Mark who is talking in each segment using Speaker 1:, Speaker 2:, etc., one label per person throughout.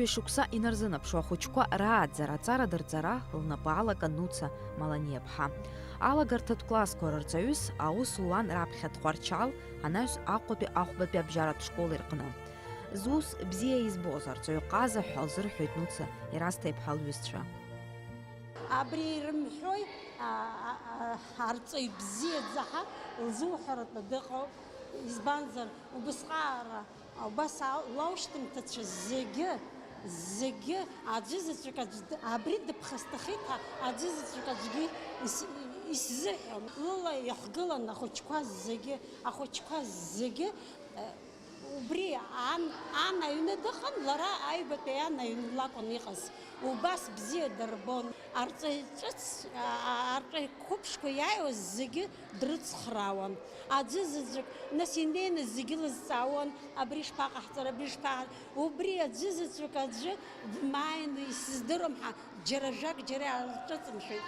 Speaker 1: шықәса инарзынаԥшуа ахәыҷқәа рааӡара аҵара дырҵара лнапы алакын Нуца Маланиаԥҳа. Алагарҭатә классқәа рырҵаҩыс аусулан раԥхьа Тҟәарчал анаҩс Аҟәатәи Ахәбатәи абжьаратә школ ирҟны. Зус бзиа избоз арҵаҩ-ҟаза ҳәа лзырҳәоит Нуца Ерасҭа-иԥҳа лҩызцәа.
Speaker 2: Абри рымҳәои арҵаҩ бзиаӡаха лзуҳәаратәы дыҟоуп, избанзар убысҟаара убас лаушьҭымҭацәа зегьы аӡәызаҵәык абри дыԥхасҭахеит ҳәа аӡәызаҵәык аӡәгьы исзыҳәом. Лыла иахгылан ахәыҷқәа зегьы убри ан аҩны дыҟан, лара аҩбатәи ан аҩны лакәын иҟаз. Убас бзиа дырбон. Арҵаҩ қәыԥшқәа иааиуаз зегьы дрыцхраауан. Аӡәызаҵәык нас инеины зегьы лызҵаауан, абри шԥаҟаҳҵара, абри шԥаҟа. Убри аӡәызаҵәык аӡәы дмааины исыздырам ҳәа џьара ажәак џьара иаарҿыҵымшәеит.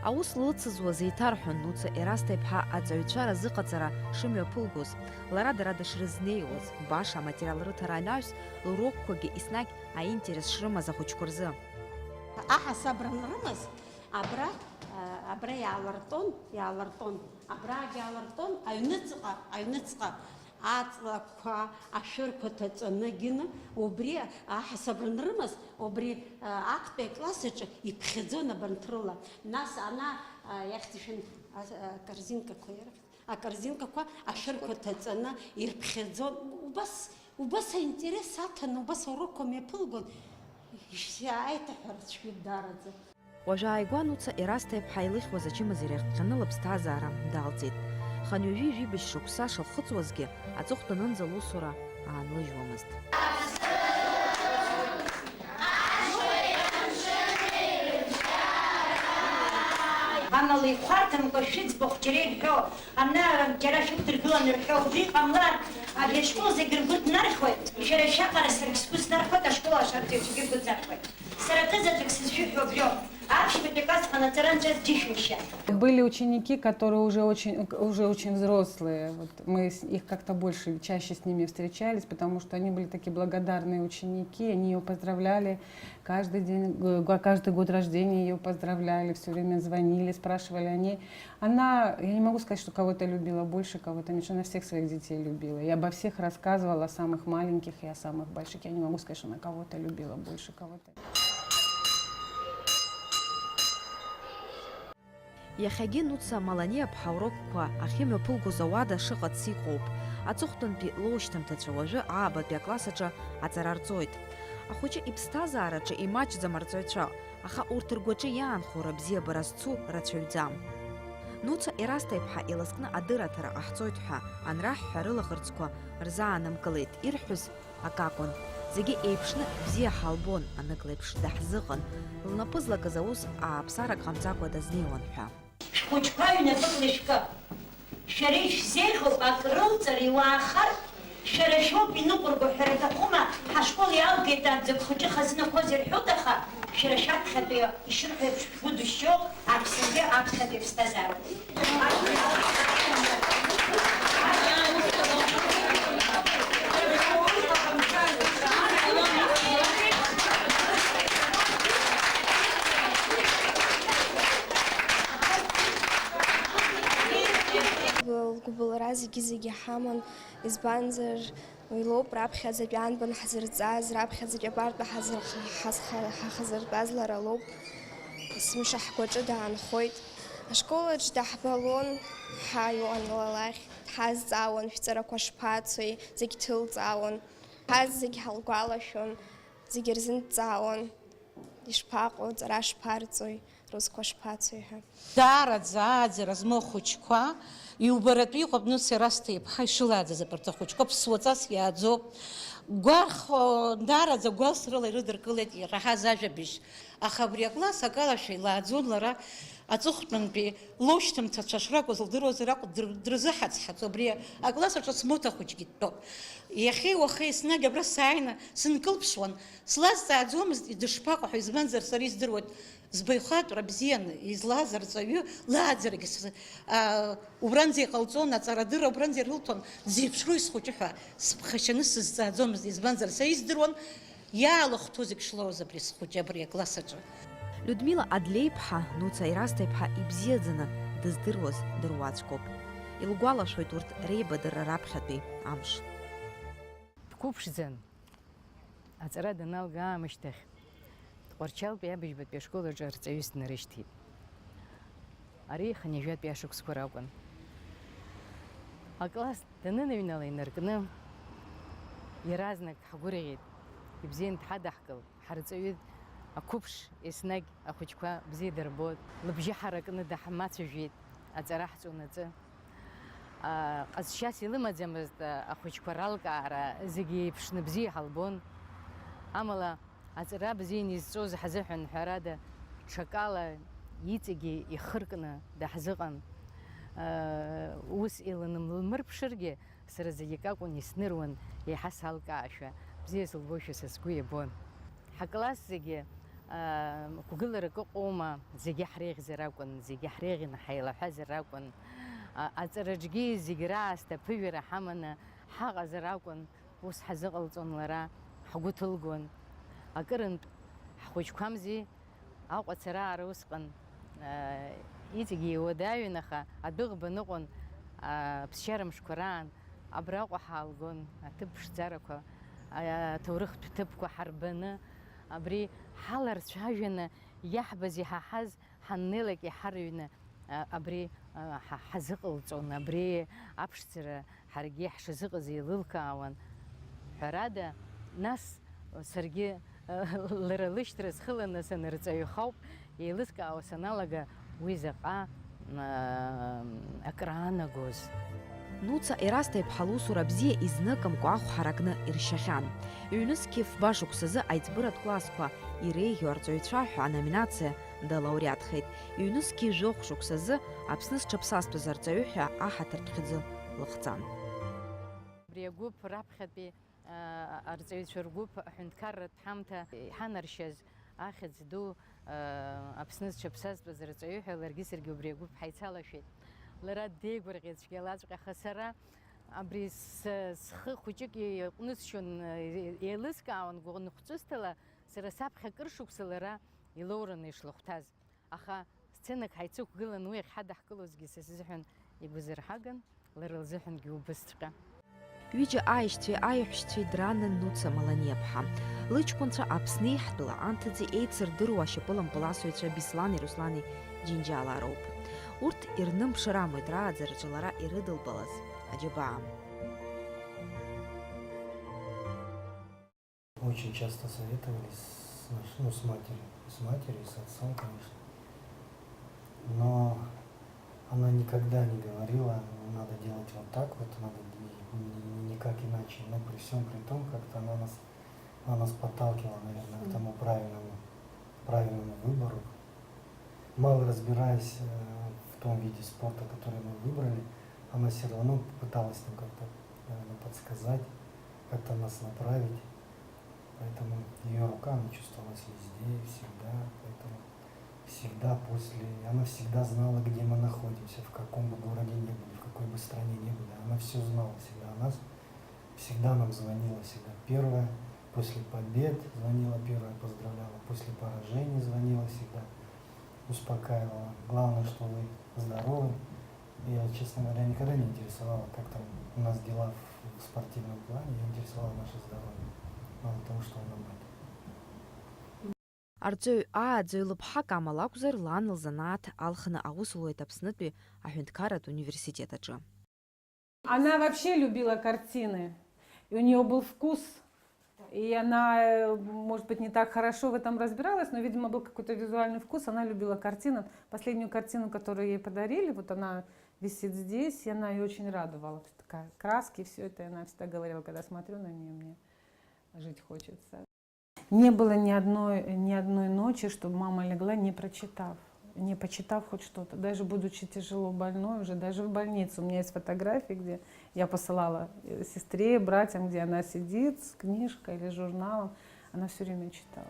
Speaker 1: Аус лыцызуаз еиҭарҳәон Нуца Ерасҭа-иԥҳа аҵаҩцәа разыҟаҵара шымҩаԥылгоз, лара дара дышрызнеиуаз, баша аматериал рыҭара анаҩс, лурокқәагьы еснагь аинтерес шрымаз ахәыҷқәа рзы.
Speaker 2: Аҳасабра нрымаз, абра иаалыртон, абрагь иаалыртон, аҩныҵҟа аҵлақәа, ашәырқәа ҭаҵанагьы, убри аҳасабра нрымаз, убри актәи акласс аҿы иԥхьаӡон абарҭ рыла. Нас иахьӡашәан акорзинкақәа ашәырқәа ҭаҵаны ирԥхьаӡон. Убас аинтерес аҭан, убас аурокқәа мҩаԥылгон. Аиҭаҳәарцәгьы дараӡа.
Speaker 1: Уажәы ааигәа Нуца Ерасҭа-иԥҳа илыхьуаз ачымазара иахҟьаны лыԥсҭазаара даалҵит. Ханҩажәи жәибжь шықәса шылхыҵуазгьы аҵыхәтәанынӡа лусура аанлыжьуамызт.
Speaker 3: Амала ихәарҭамкәа шәыӡбахә џьара ирҳәо, ана џьара шәықәдыргыланы ирҳәо, убри ҟамлар, абри ашкол зегьы ргәы днархуеит, шәара шьаҟара саргьы сгәы снархоит, ашкол аҿы арҵаҩцәагьы ргәы днархуеит. Сара акызаҵәык сызшәыҳәо абриоуп.
Speaker 4: Были ученики, которые уже очень взрослые. Вот мы их как-то чаще с ними встречались, потому что они были такие благодарные ученики. Они ее поздравляли каждый день, каждый год рождения ее поздравляли, все время звонили, спрашивали о ней. Я не могу сказать, что кого-то любила больше, кого-то меньше. Она всех своих детей любила. И обо всех рассказывала, о самых маленьких и о самых больших. Я не могу сказать, что она кого-то любила больше, кого-то.
Speaker 1: Иахьагьы Нуца Маланиаԥҳа аурокқәа ахьымҩаԥылгоз ауада шыҟац иҟоуп. Аҵыхәтәантәи лоушьҭымҭацәа уажәы аабатәи акласс аҿы аҵара рҵоит. Ахәыҷы иԥсҭазаараҿы имаҷӡам арҵаҩцәа, аха урҭ ргәаҿы иаанхо рыбзиабара зцу рацәаҩӡам. Нуца Ерасҭа-иԥҳа илазкны адырраҭара ҟаҳҵоит ҳәа анраҳҳәа рылаӷырӡқәа рзаанымкылеит. Ирҳәоз акакәын. Зегьы еиԥшны бзиа ҳалбон, аныклеиԥш даҳзыҟан, лнапы злакыз аус ааԥсарак ҟамҵакәа дазнеиуан ҳәа.
Speaker 3: Шәхәыҷқәа ҩнапык шәкы. Шәара ишәзеиӷьуп акрылҵара иуаахар, шәара шәоуп иныҟәырго ҳәа рҭахума, ҳашкол иалгеит аӡак хәыҷы хазынақәа зырҳәоит, аха шәара шәаԥхьатәи ишырҳәо еиԥш шәгәыдышьчо аԥсынгьы аԥхьатәи аԥсҭазаара.
Speaker 5: Лгәыбылра зегьы ҳаман, избанзар уи лоуп раԥхьаӡатәи анбан ҳзырҵаз, раԥхьаӡатәи абартәа ҳахазыртәаз лара лоуп. Есымша ҳгәаҿы даанхоит. Ашколаҿ даҳбалон, ҳааиуан лалахь, дҳазҵаауан, шәҵарақәа шԥацои, зегь ҭылҵаауан. Ҳаз зегь ҳалгәалашәон, зегь рзынҭҵаауан. Ишԥаҟоу, ҵара шԥарҵои, русқәа шԥацои ҳәа.
Speaker 6: Даараӡа ааӡара змоу ахәыҷқәа иубаратәы иҟоуп Нуца Ерасҭа-иԥҳа ишылааӡаз абарҭ ахәыҷқәа ԥсуаҵас иааӡоуп. Гәаӷ даараӡа гәалсрыла ирыдыркылеит ираҳаз ажәабжь. Аха абри акласс акалашәа илааӡон лара аҵыхәтәантәи лоушьҭымҭацәа шракәыз лдыруазар акәын дрызыҳацҳаҵо. Абри акласс аҿы смоҭа хәыҷгьы дтәоуп. Иахьеи уахеи еснагь абра сааины сынкылԥшуан, слазҵааӡомызт дышԥаҟоу ҳәа, избанзар сара издыруеит збаҩхатәра бзианы излаз арҵаҩы лааӡарагьы убранӡа иҟалҵон, аҵарадырра убранӡа ирылҭон, дзеиԥшру исхәыҷы ҳәа сԥхашьаны сызҵааӡомызт, избанзар сара издыруан иаалыхҭоу зегь шлоуз абри схәыҷы абри акласс аҿы.
Speaker 1: Людмила Адлеиԥҳа Нуца Ерасҭа-иԥҳа ибзиаӡаны дыздыруаз дыруаӡәкоуп. Илгәалашәоит урҭ реибадырра раԥхьатәи амш.
Speaker 7: Дқәыԥшӡан аҵара даналга аамышьҭахь Тҟәарчалтәи абыжьбатәи ашкол аҿы арҵаҩыс днарышьҭит. Ари хынҩажәатәи ашықәсқәа ракәын. Акласс даныныҩнала инаркны иаразнак ҳгәырӷьеит, ибзиан дҳадаҳкыл, ҳарҵаҩы ақәыԥш еснагь ахәыҷқәа бзиа дырбот, лыбжьы ҳаракны даҳмацәажәеит аҵара ҳҵонаҵы. Ҟазшьас илымаӡамызт ахәыҷқәа ралкаара, зегьы еиԥшны бзиа ҳалбон. Амала аҵара бзиан изҵоз ҳазыҳәан ҳәарада ҽакала иҵегьы ихыркны даҳзыҟан. Ус иланымлмырԥшыргьы сара зегьы акакәын исныруан еиҳа салкаашәа, бзиа сылбошәа са сгәы иабон. Ҳакласс зегьы қәгыларак ыҟоума, зегьы ҳреиӷьзар акәын, зегьы ҳреиӷьны ҳаилаҳәазар акәын. Аҵараҿгьы зегьы раасҭа аԥыжәара ҳаманы ҳаҟазар акәын, ус ҳазыҟалҵон лара, ҳгәы ҭылгон. Акырынтә ҳхәыҷқәамзи, аҟәацараара усҟан иҵегьы иуадаҩын, аха адәыӷба ныҟәон аԥсшьара мшқәа раан, абраҟа ҳаалгон, аҭыԥ ԥшӡарақәа, аҭоурыхтә ҭыԥқәа ҳарбаны, абри ҳаларцәажәаны иаҳбаз иҳаҳаз ҳаннеилак иҳарыҩны абри ҳазыҟалҵон, абри аԥшӡара ҳаргьы ҳшазыҟаз еилылкаауан. Ҳәарада, нас саргьы лара лышьҭра схыланы санырҵаҩхауп, еилызкаауа саналага уи заҟа акраанагоз.
Speaker 1: Нуца Ерасҭа-иԥҳа лусура бзиа изныкымкәа ахә ҳаракны иршьахьан. Ҩнызқьи фба-шықәсазы аиҵбыратә классқәа иреиӷьу арҵаҩцәа ҳәа аноминациа далауреатхеит. Ҩнызқьи жәохә шықәсазы Аԥсны зҽаԥсазтәыз арҵаҩы ҳәа аҳаҭыртә хьыӡы лыхҵан.
Speaker 7: Абри агәыԥ раԥхьатәи арҵаҩцәа ргәыԥ аҳәынҭқарратә ҳамҭа иҳанаршьаз ахьӡ ду Аԥсны зҽаԥсазтәыз арҵаҩы ҳәа ларгьы саргьы убри агәыԥ ҳаицалашәеит. Лара деигәырӷьеит цәгьалаҵәҟьа, аха сара абри схы хәыҷык иҟәнысшьон, еилызкаауан гәыӷ-ныхәҵысҭала, сара саԥхьа акыр шықәса лара илоураны ишлахәҭаз. Аха сценак ҳаицықәгылан уи ахьҳадаҳкылозгьы са сзыҳәан игәазырҳаган, лара лзыҳәангьы убысҵәҟьа.
Speaker 1: Ҩыџьа аишьцәеи аиҳәшьцәеи дранын Нуца Маланиаԥҳа. Лыҷкәынцәа Аԥснеихтәыла анҭыҵ еицырдыруа ашьапылампыласҩцәа Беслани Руслани Џьынџьалаа роуп. Урҭ ирнымԥшырамоит рааӡараҿы лара ирыдылбалаз аџьабаа.
Speaker 8: Очень часто советовались с матерью, с отцом, конечно. Но она никогда не говорила, надо делать вот так вот, надо никак иначе. Но при всем при том, как-то она нас подталкивала, наверное, к тому правильному выбору. Мало разбираясь в том виде спорта, который мы выбрали, она все равно пыталась нам как-то подсказать, как-то нас направить. Поэтому ее рука, она чувствовалась везде, всегда. Поэтому она всегда знала, где мы находимся, в каком бы городе ни были, в какой бы стране ни были. Она все знала всегда о нас, всегда нам звонила, всегда первая. После побед звонила первая, поздравляла. После поражений звонила всегда, успокаивала. Главное, что вы здоровы. Я, честно говоря, никогда не интересовала, как там у нас дела в спортивном плане. Я интересовала наше здоровье. Мало того, что она мать.
Speaker 1: Арҵаҩ ааӡаҩ лыԥҳак амала акәзар, лан лзанааҭ алхны аус луеит Аԥснытәи аҳәынҭқарратә университет аҿы.
Speaker 4: Она вообще любила картины, и у нее был вкус, и она, может быть, не так хорошо в этом разбиралась, но, видимо, был какой-то визуальный вкус, она любила картины. Последнюю картину, которую ей подарили, вот она висит здесь, и она ее очень радовала. Такая краски, все это, и она всегда говорила, когда смотрю на нее, мне жить хочется. Не было ни одной ночи, чтобы мама легла, не почитав хоть что-то. Даже будучи тяжело больной, уже даже в больнице. У меня есть фотографии, где я посылала сестре, братьям, где она сидит с книжкой или журналом. Она все время читала.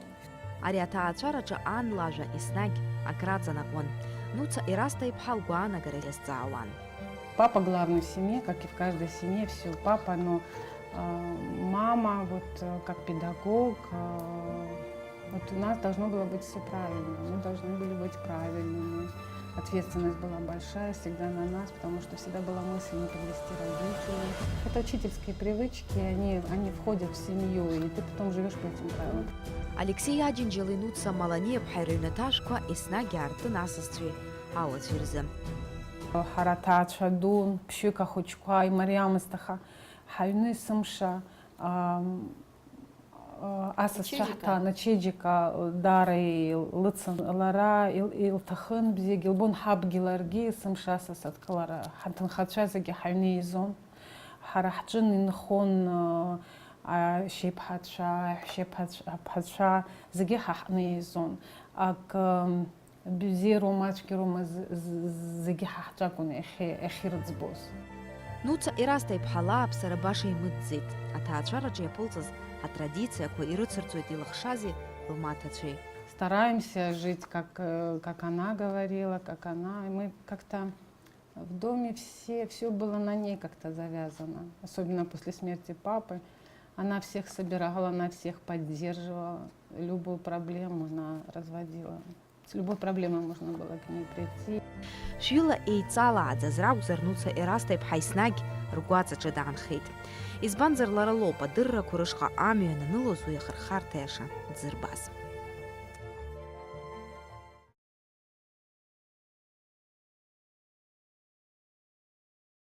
Speaker 1: Ари аҭаацәараҿы ан лажәа еснагь акраҵанакуан. Нуца Ерасҭа-иԥҳа лгәаанагара иазҵаауан.
Speaker 4: Папа главный в семье, как и в каждой семье, все, папа, но Мама, вот как педагог, вот у нас должно было быть все правильно, мы должны были быть правильными. Ответственность была большая всегда на нас, потому что всегда была мысль не подвести родителей. Это учительские привычки, они входят в семью, и ты потом живешь по этим правилам.
Speaker 1: Алексей Аджинджелы нутса малания бхайрынаташква исна гярты насыстры ауатвирзы.
Speaker 4: Харата, Чадун, Пшука Хучква и Мариам Истаха, Хайны Сымша, Асас Шахта, Начеджика, Дары, Лыцын, Лара, Илтахын, Бзеги, Илбун Хабги, Ларги, Сымша, Асасат, Калара, Хантан Хачазаги, Хайны Изон, Харахджин, Инхон, Шепхатша, Шепхатша, Заги Хахны Изон, Ак Бзиру, Мачкиру, Заги Хахджакун, Эхирцбос.
Speaker 1: Нуца ирастай бхала бсарабаши мыдзит, а таачараджи япулцаз традиция, и рыцарцует и лахшази в матачей.
Speaker 4: Стараемся жить, как она говорила, как она. И мы как-то в доме все было на ней как-то завязано. Особенно после смерти папы. Она всех собирала, она всех поддерживала. Любую проблему она разводила. С любой проблемой можно было к ней прийти.
Speaker 1: Шюла и цала зазрау зернуца ирастай бхайснаг ругуаца чеданхит. Избан зерларалопа дырра курышка амиона нылозу яхархар теша дзырбас.